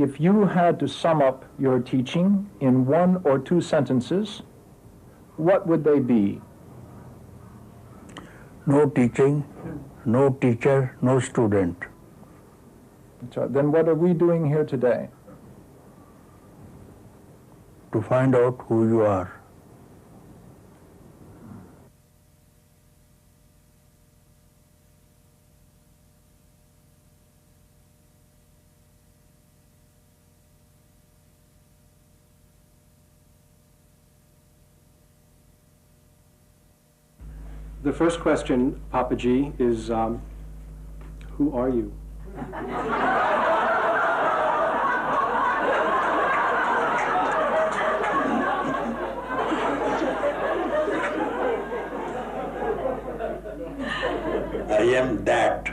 if you had to sum up your teaching in 1 or 2 sentences, what would they be? No teaching, no teacher, no student. So then what are we doing here today? To find out who you are. The first question, Papaji, is who are you? I am that.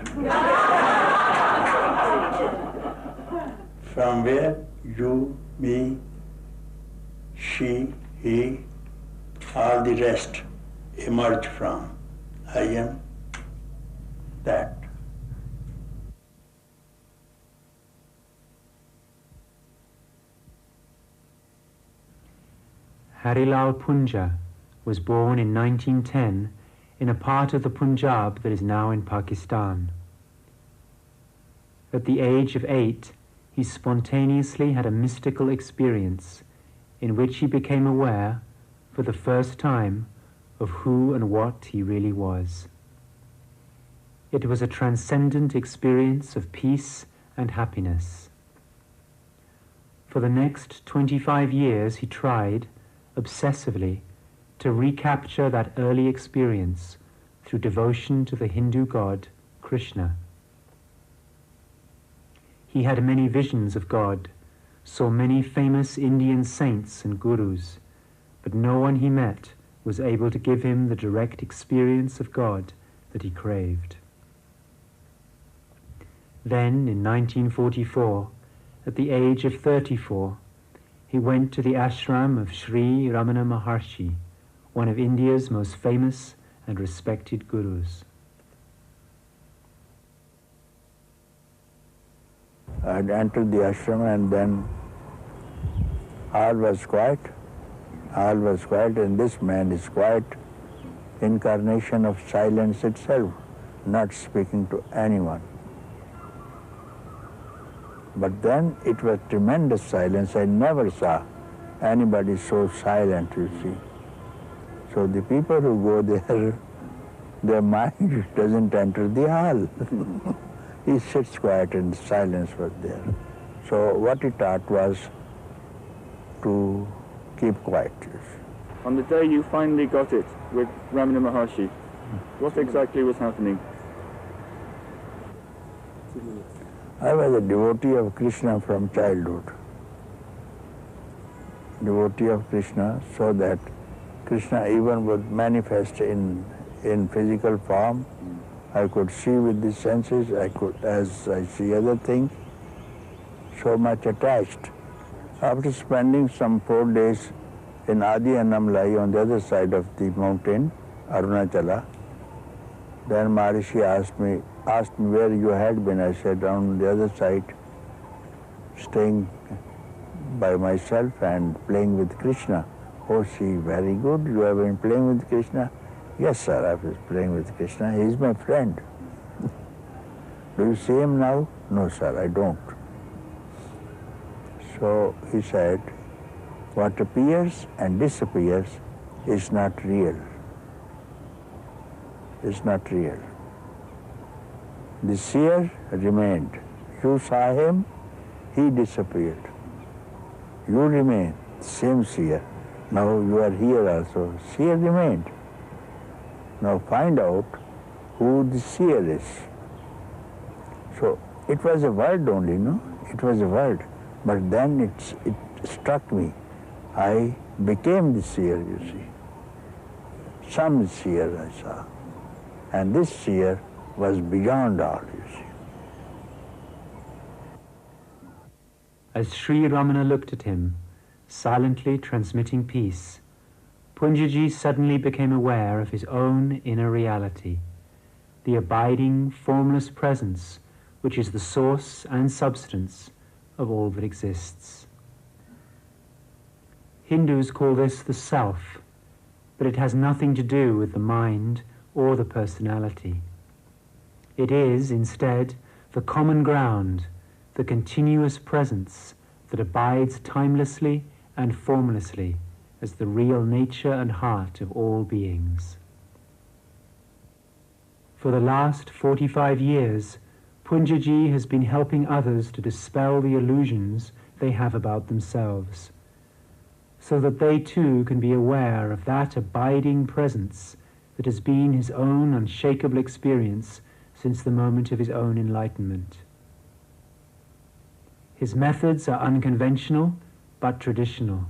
From where you, me, she, he, all the rest emerge from. I am that. Harilal Punja was born in 1910 in a part of the Punjab that is now in Pakistan. At the age of 8, he spontaneously had a mystical experience in which he became aware, for the first time, of who and what he really was. It was a transcendent experience of peace and happiness. For the next 25 years he tried, obsessively, to recapture that early experience through devotion to the Hindu god, Krishna. He had many visions of God, saw many famous Indian saints and gurus, but no one he met was able to give him the direct experience of God that he craved. Then, in 1944, at the age of 34, he went to the ashram of Sri Ramana Maharshi, one of India's most famous and respected gurus. I had entered the ashram and then all was quiet. All was quiet, and this man is quiet, incarnation of silence itself, not speaking to anyone. But then it was tremendous silence. I never saw anybody so silent, you see. So the people who go there, their mind doesn't enter the hall. He sits quiet and silence was there. So what he taught was to keep quiet. On the day you finally got it with Ramana Maharshi, what exactly was happening? I was a devotee of Krishna from childhood. Devotee of Krishna, so that Krishna even would manifest in physical form. I could see with the senses, I could, as I see other things, so much attached. After spending some 4 days in Adi Annamlai on the other side of the mountain, Arunachala, then Maharishi asked me where you had been. I said, on the other side, staying by myself and playing with Krishna. Oh, see, very good. You have been playing with Krishna? Yes, sir, I was playing with Krishna. He is my friend. Do you see him now? No, sir, I don't. So he said, what appears and disappears is not real. It's not real. The seer remained. You saw him, he disappeared. You remain, same seer. Now you are here also. Seer remained. Now find out who the seer is. So it was a word only, no? It was a word. But then it struck me. I became the seer, you see. Some seer I saw. And this seer was beyond all, you see. As Sri Ramana looked at him, silently transmitting peace, Punjaji suddenly became aware of his own inner reality, the abiding, formless presence which is the source and substance of all that exists. Hindus call this the self, but it has nothing to do with the mind or the personality. It is, instead, the common ground, the continuous presence that abides timelessly and formlessly as the real nature and heart of all beings. For the last 45 years, Papaji has been helping others to dispel the illusions they have about themselves, so that they too can be aware of that abiding presence that has been his own unshakable experience since the moment of his own enlightenment. His methods are unconventional but traditional.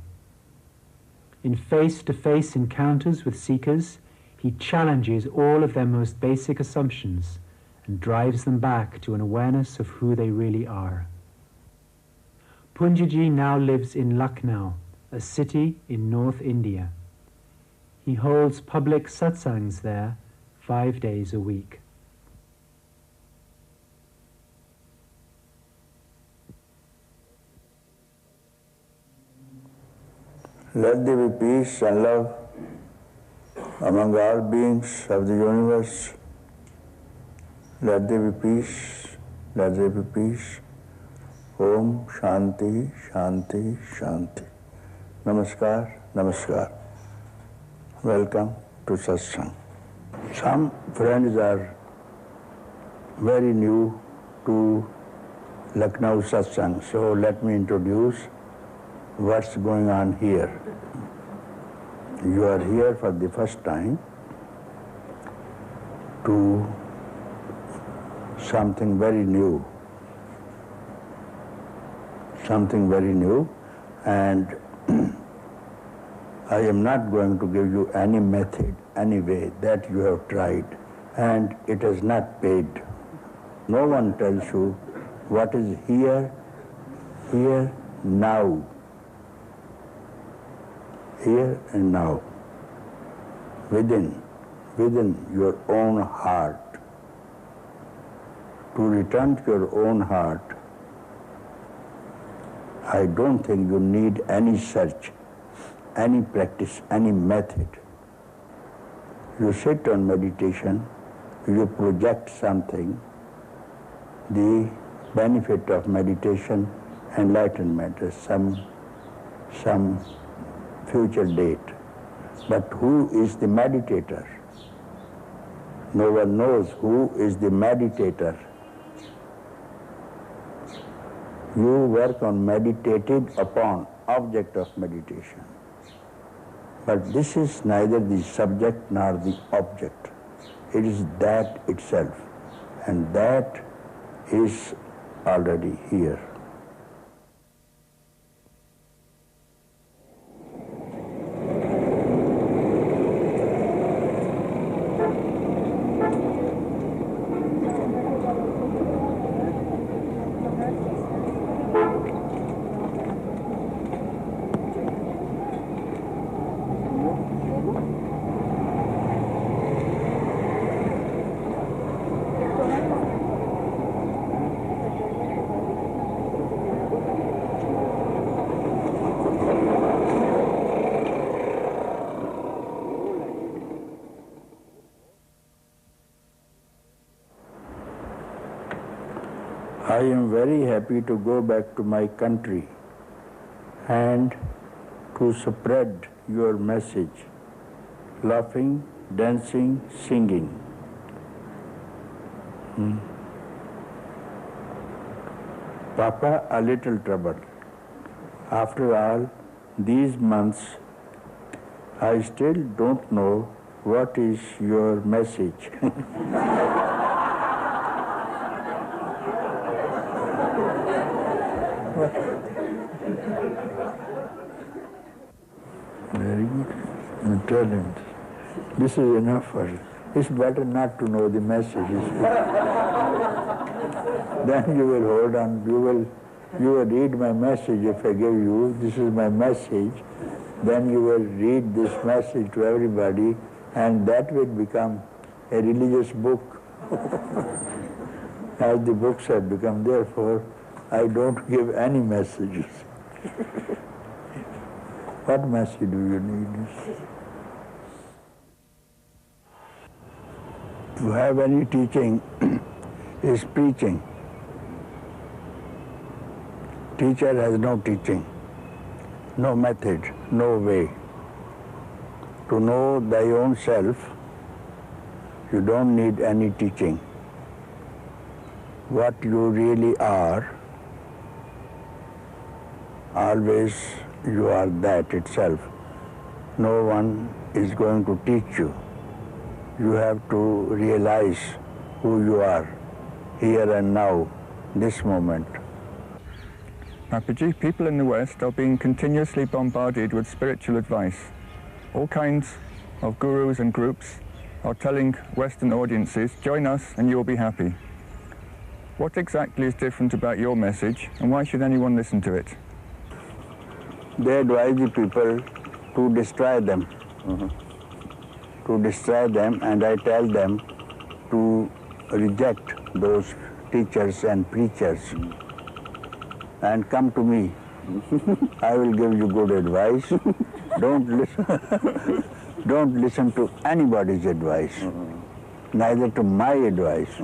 In face-to-face encounters with seekers, he challenges all of their most basic assumptions and drives them back to an awareness of who they really are. Papaji now lives in Lucknow, a city in North India. He holds public satsangs there 5 days a week. Let there be peace and love among all beings of the universe. Let there be peace, let there be peace. Om Shanti, Shanti, Shanti. Namaskar, Namaskar. Welcome to Satsang. Some friends are very new to Lucknow Satsang, so let me introduce what's going on here. You are here for the first time to something very new, and I am not going to give you any method, any way that you have tried, and it is not paid. No one tells you what is here, now. Here and now, within your own heart. To return to your own heart, I don't think you need any search, any practice, any method. You sit on meditation, you project something, the benefit of meditation, enlightenment, some future date. But who is the meditator? No one knows who is the meditator. You work on meditated upon object of meditation. But this is neither the subject nor the object. It is that itself. And that is already here. I am very happy to go back to my country and to spread your message, laughing, dancing, singing. Papa, a little trouble. After all these months, I still don't know what is your message. Very good. Tell him. This is enough for you. It's better not to know the message. Then you will hold on. You will read my message if I give you. This is my message. Then you will read this message to everybody, and that will become a religious book. As the books have become. Therefore, I don't give any messages. What message do you need? To have any teaching is preaching. Teacher has no teaching, no method, no way. To know thy own self, you don't need any teaching. What you really are, always you are that itself. No one is going to teach you. You have to realize who you are, here and now, this moment. Papaji, people in the West are being continuously bombarded with spiritual advice. All kinds of gurus and groups are telling Western audiences, join us and you will be happy. What exactly is different about your message, and why should anyone listen to it? They advise the people to destroy them. To destroy them, and I tell them to reject those teachers and preachers and come to me. I will give you good advice. Don't listen to anybody's advice, neither to my advice.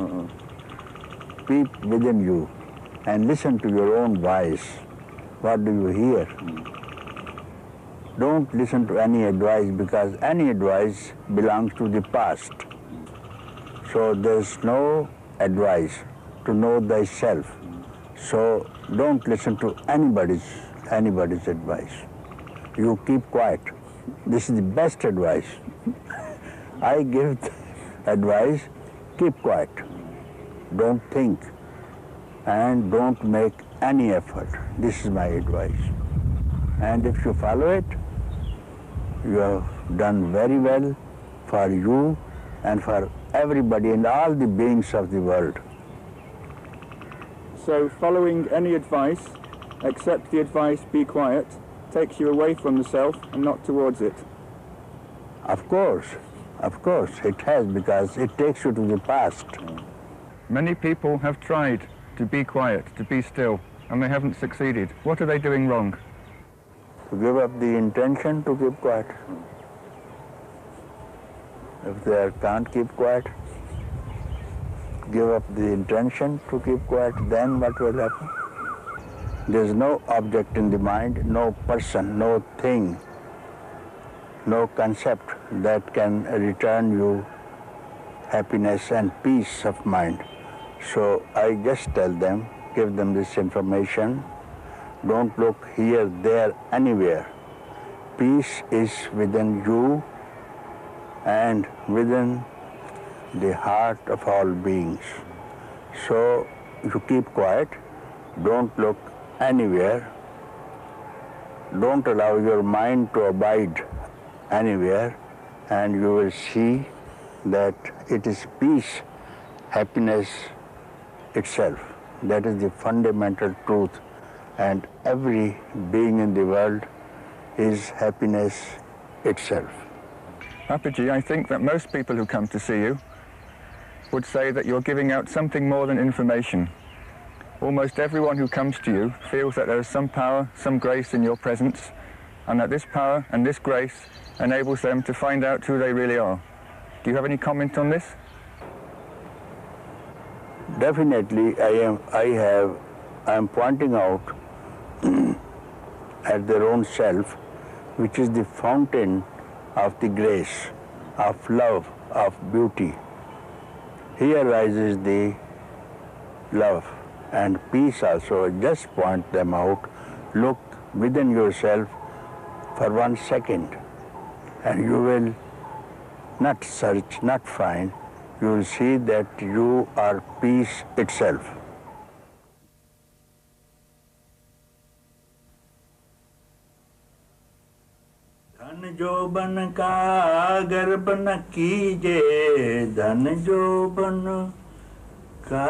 Peep within you and listen to your own voice. What do you hear? Don't listen to any advice, because any advice belongs to the past. So there's no advice to know thyself. So don't listen to anybody's advice. You keep quiet. This is the best advice. I give advice, keep quiet. Don't think and don't make any effort. This is my advice. And if you follow it, you have done very well for you and for everybody and all the beings of the world. So following any advice, except the advice, be quiet, takes you away from the self and not towards it. Of course, it has, because it takes you to the past. Many people have tried to be quiet, to be still, and they haven't succeeded. What are they doing wrong? To give up the intention to keep quiet. If they can't keep quiet, give up the intention to keep quiet, then what will happen? There's no object in the mind, no person, no thing, no concept that can return you happiness and peace of mind. So I just tell them, give them this information. Don't look here, there, anywhere. Peace is within you and within the heart of all beings. So you keep quiet, don't look anywhere, don't allow your mind to abide anywhere, and you will see that it is peace, happiness itself. That is the fundamental truth, and every being in the world is happiness itself. Papaji, I think that most people who come to see you would say that you're giving out something more than information. Almost everyone who comes to you feels that there is some power, some grace in your presence, and that this power and this grace enables them to find out who they really are. Do you have any comment on this? Definitely, I am pointing out at their own self, which is the fountain of the grace, of love, of beauty. Here rises the love and peace also. Just point them out. Look within yourself for 1 second, and you will not search, not find. You will see that you are peace itself. धन जो बन का गर्भ न कीजे, धन जो बन का,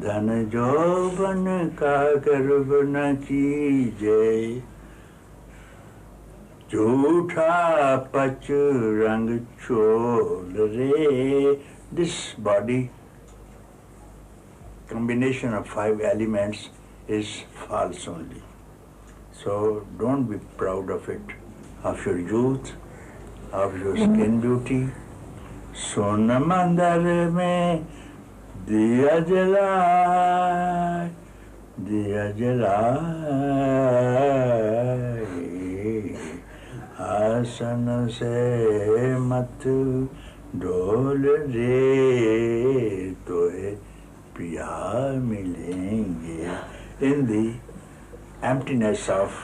धन जो बन का गर्भ न कीजे, झूठा पच रंग छोड़ रे. This body combination of 5 elements is false only. So don't be proud of it, of your youth, of your skin beauty. Sona mandar mein diya jalai, diya jalai, asan se mat डोल रे तोहे प्यार मिलेंगे. In the emptiness of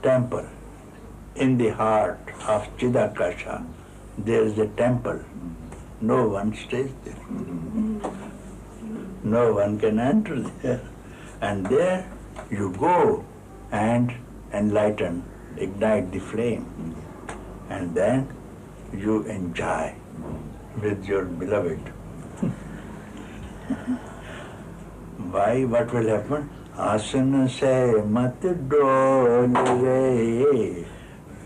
temple, in the heart of Chidakasha, there is a temple. No one stays there. No one can enter there. And there you go and enlighten, ignite the flame. And then you enjoy with your beloved. Why? What will happen? Asan se mat dol re,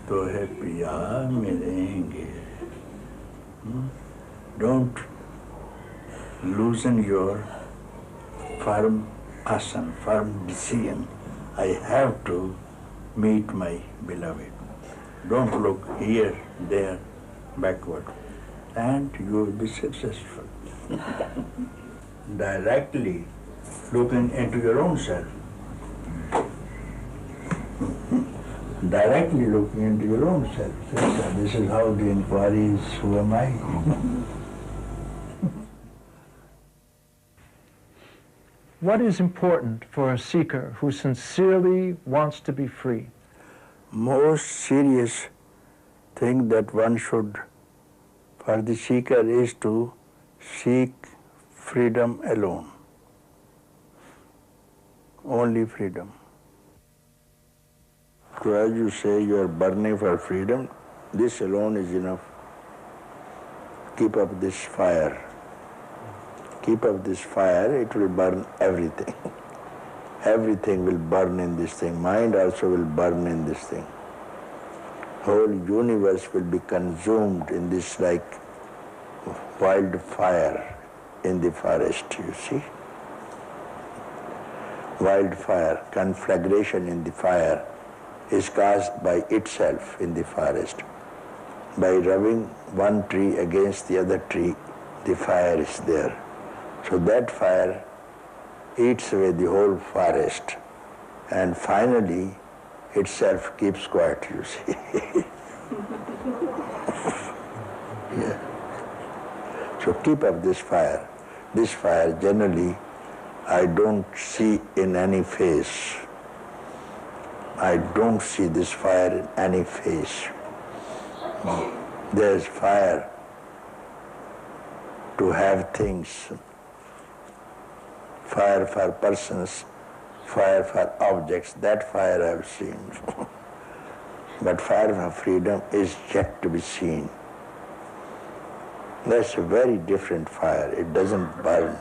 tohe piya milenge. Don't loosen your firm asan, firm decision. I have to meet my beloved. Don't look here, there, backward, and you will be successful. Directly looking into your own self. Directly looking into your own self. This is how the inquiry is, who am I? What is important for a seeker who sincerely wants to be free? Most serious thing that one should, for the seeker, is to seek freedom alone. Only freedom. So as you say, you are burning for freedom, this alone is enough. Keep up this fire. Keep up this fire, it will burn everything. Everything will burn in this thing. Mind also will burn in this thing. Whole universe will be consumed in this like wildfire in the forest, you see. Wildfire, conflagration in the fire is caused by itself in the forest. By rubbing one tree against the other tree, the fire is there. So that fire eats away the whole forest, and finally itself keeps quiet, you see. Yeah. So keep up this fire. This fire generally I don't see in any face. I don't see this fire in any face. There's fire to have things, fire for persons, fire for objects. That fire I've seen. But fire for freedom is yet to be seen. That's a very different fire. It doesn't burn.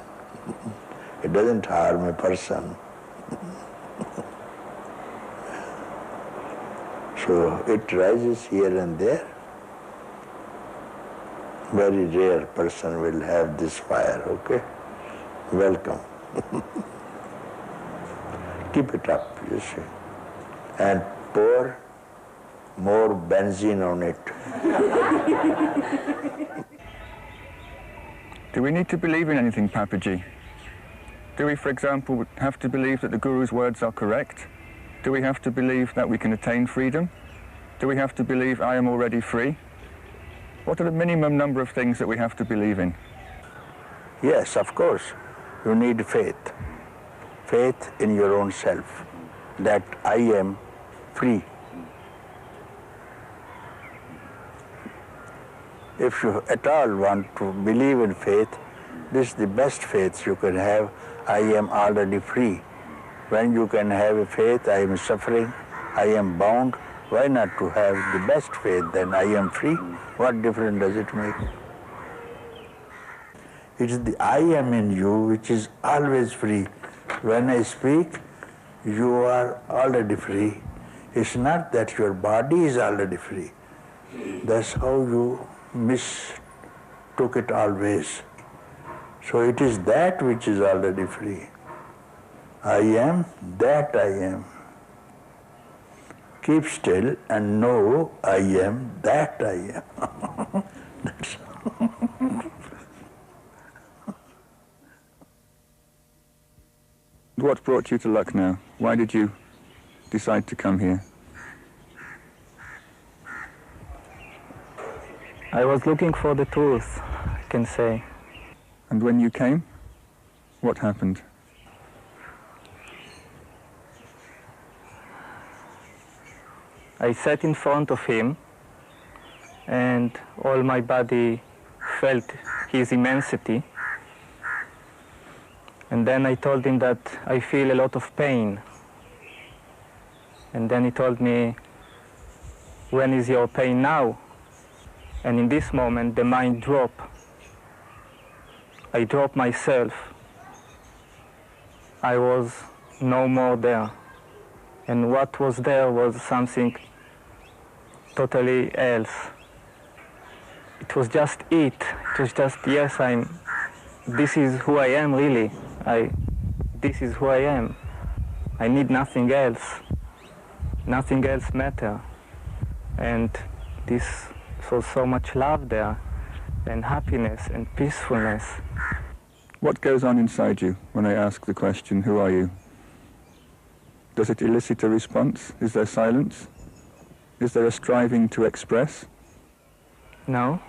It doesn't harm a person. So it rises here and there. Very rare person will have this fire, okay? Welcome. Keep it up, you see. And pour more benzene on it. Do we need to believe in anything, Papaji? Do we, for example, have to believe that the Guru's words are correct? Do we have to believe that we can attain freedom? Do we have to believe I am already free? What are the minimum number of things that we have to believe in? Yes, of course. You need faith. Faith in your own self, that I am free. If you at all want to believe in faith, this is the best faith you can have. I am already free. When you can have a faith, I am suffering, I am bound, why not to have the best faith, then I am free? What difference does it make? It is the I am in you which is always free. When I speak, you are already free. It's not that your body is already free. That's how you mistook it always. So it is that which is already free. I am that I am. Keep still and know I am that I am. That's What brought you to Lucknow? Why did you decide to come here? I was looking for the truth, I can say. And when you came, what happened? I sat in front of him and all my body felt his immensity. And then I told him that I feel a lot of pain. And then he told me, when is your pain now? And in this moment, the mind dropped. I dropped myself. I was no more there. And what was there was something totally else. It was just it. It was just, yes, this is who I am really. This is who I am. I need nothing else. Nothing else matter. And this was so much love there, and happiness and peacefulness. What goes on inside you when I ask the question, who are you? Does it elicit a response? Is there silence? Is there a striving to express? No.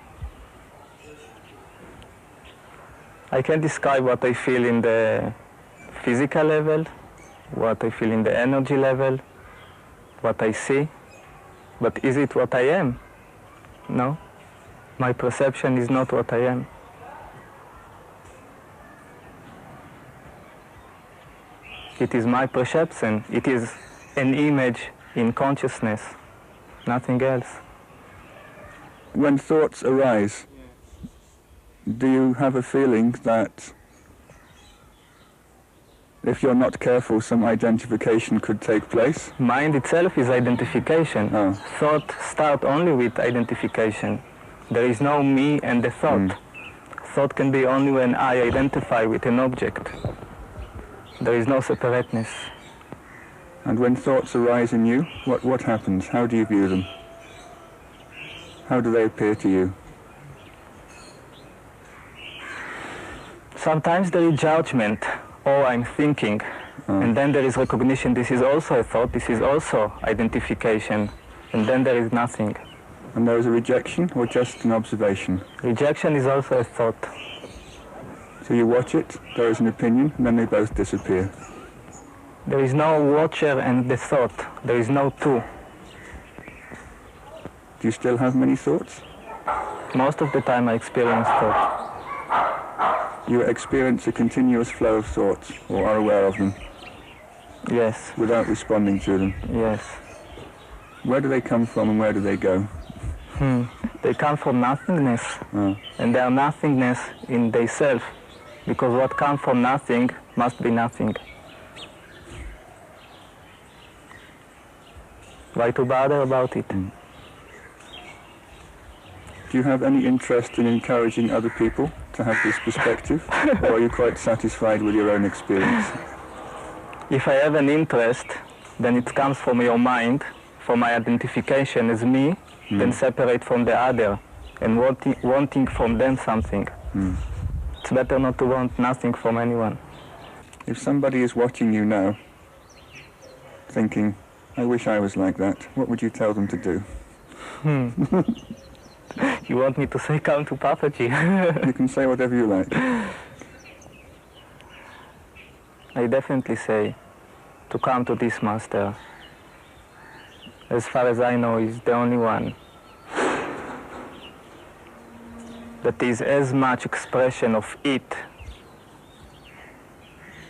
I can describe what I feel in the physical level, what I feel in the energy level, what I see. But is it what I am? No. My perception is not what I am. It is my perception. It is an image in consciousness, nothing else. When thoughts arise, do you have a feeling that if you're not careful, some identification could take place? Mind itself is identification. Oh. Thought starts only with identification. There is no me and the thought. Thought can be only when I identify with an object. There is no separateness. And when thoughts arise in you, what happens? How do you view them? How do they appear to you? Sometimes there is judgment, or I'm thinking, and then there is recognition, this is also a thought, this is also identification, and then there is nothing. And there is a rejection or just an observation? Rejection is also a thought. So you watch it, there is an opinion, and then they both disappear. There is no watcher and the thought. There is no two. Do you still have many thoughts? Most of the time I experience thought. You experience a continuous flow of thoughts, or are aware of them? Yes. Without responding to them? Yes. Where do they come from and where do they go? They come from nothingness, and they are nothingness in themselves, because what comes from nothing must be nothing. Why to bother about it? Do you have any interest in encouraging other people to have this perspective, or are you quite satisfied with your own experience? If I have an interest, then it comes from your mind, from my identification as me, then separate from the other, and wanting from them something. It's better not to want nothing from anyone. If somebody is watching you now, thinking, I wish I was like that, what would you tell them to do? You want me to say come to Papaji? You can say whatever you like. I definitely say to come to this master. As far as I know, he's the only one that is as much expression of it,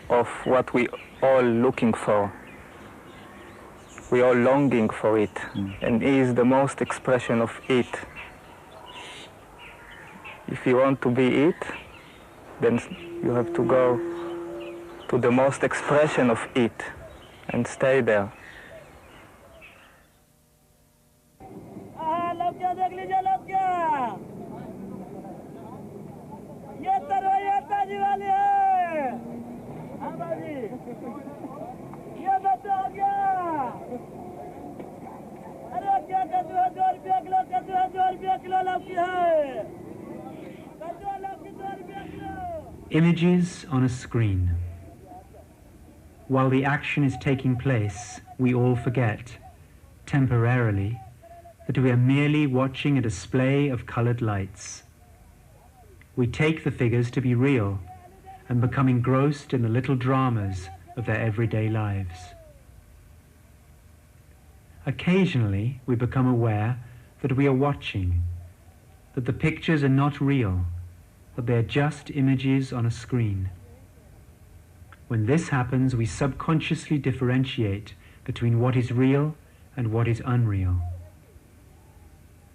of what we all looking for. We all longing for it, and he is the most expression of it. If you want to be it, then you have to go to the most expression of it and stay there. ये Images on a screen. While the action is taking place, we all forget, temporarily, that we are merely watching a display of colored lights. We take the figures to be real and become engrossed in the little dramas of their everyday lives. Occasionally, we become aware that we are watching, that the pictures are not real, that they are just images on a screen. When this happens, we subconsciously differentiate between what is real and what is unreal.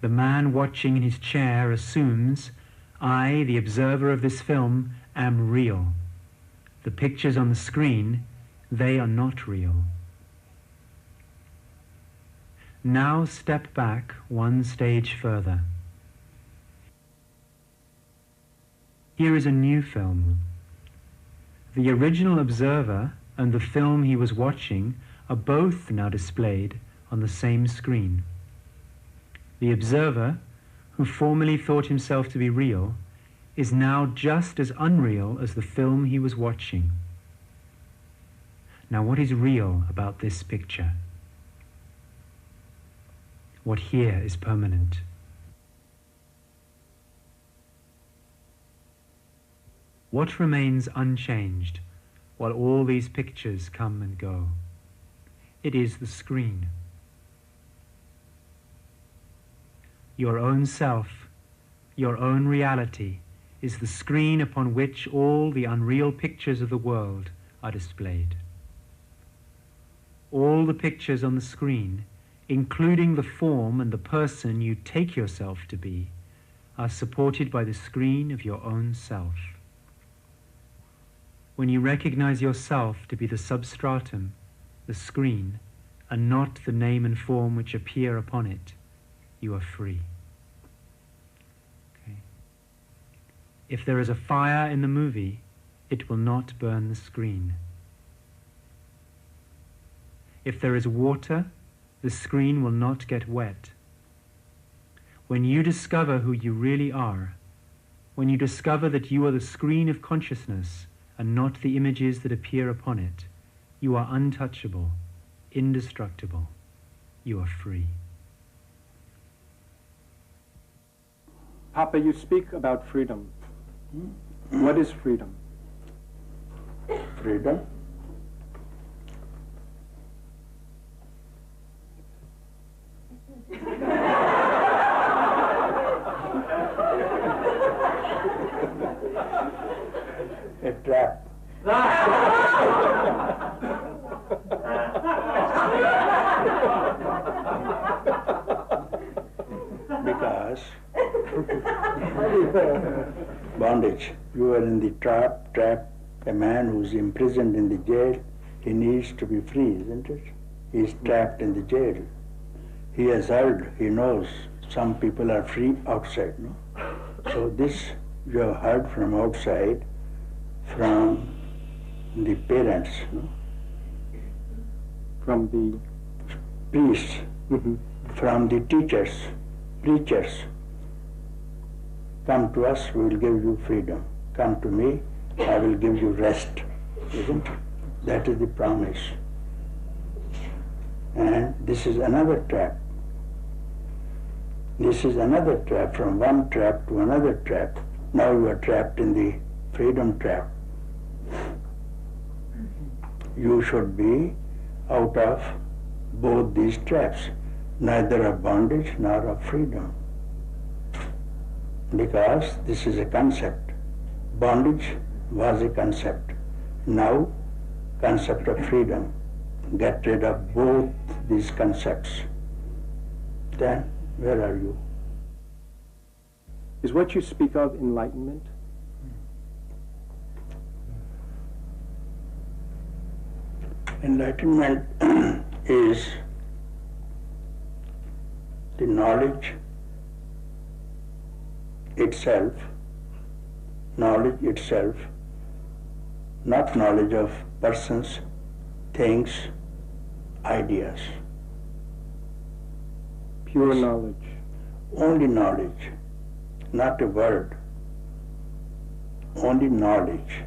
The man watching in his chair assumes, I, the observer of this film, am real. The pictures on the screen, they are not real. Now step back one stage further. Here is a new film. The original observer and the film he was watching are both now displayed on the same screen. The observer, who formerly thought himself to be real, is now just as unreal as the film he was watching. Now, what is real about this picture? What here is permanent? What remains unchanged while all these pictures come and go? It is the screen. Your own self, your own reality, is the screen upon which all the unreal pictures of the world are displayed. All the pictures on the screen, including the form and the person you take yourself to be, are supported by the screen of your own self. When you recognize yourself to be the substratum, the screen, and not the name and form which appear upon it, you are free. Okay. If there is a fire in the movie, it will not burn the screen. If there is water, the screen will not get wet. When you discover who you really are, when you discover that you are the screen of consciousness and not the images that appear upon it, you are untouchable, indestructible. You are free. Papa, you speak about freedom. What is freedom? Freedom? A trap. Because bondage. You are in the trap. A man who's imprisoned in the jail, he needs to be free, isn't it? He's trapped in the jail. He has heard, he knows, some people are free outside, no? So this you have heard from outside, from the parents, no? From the Priests, from the teachers, preachers. Come to us, we will give you freedom. Come to me, I will give you rest. Isn't it? That is the promise. And this is another trap. This is another trap, from one trap to another trap. Now you are trapped in the freedom trap. You should be out of both these traps, neither of bondage nor of freedom. Because this is a concept. Bondage was a concept. Now, concept of freedom. Get rid of both these concepts. Then, where are you? Is what you speak of enlightenment? Enlightenment is the knowledge itself, not knowledge of persons, things, ideas. Pure knowledge. Only knowledge. not a word, only knowledge.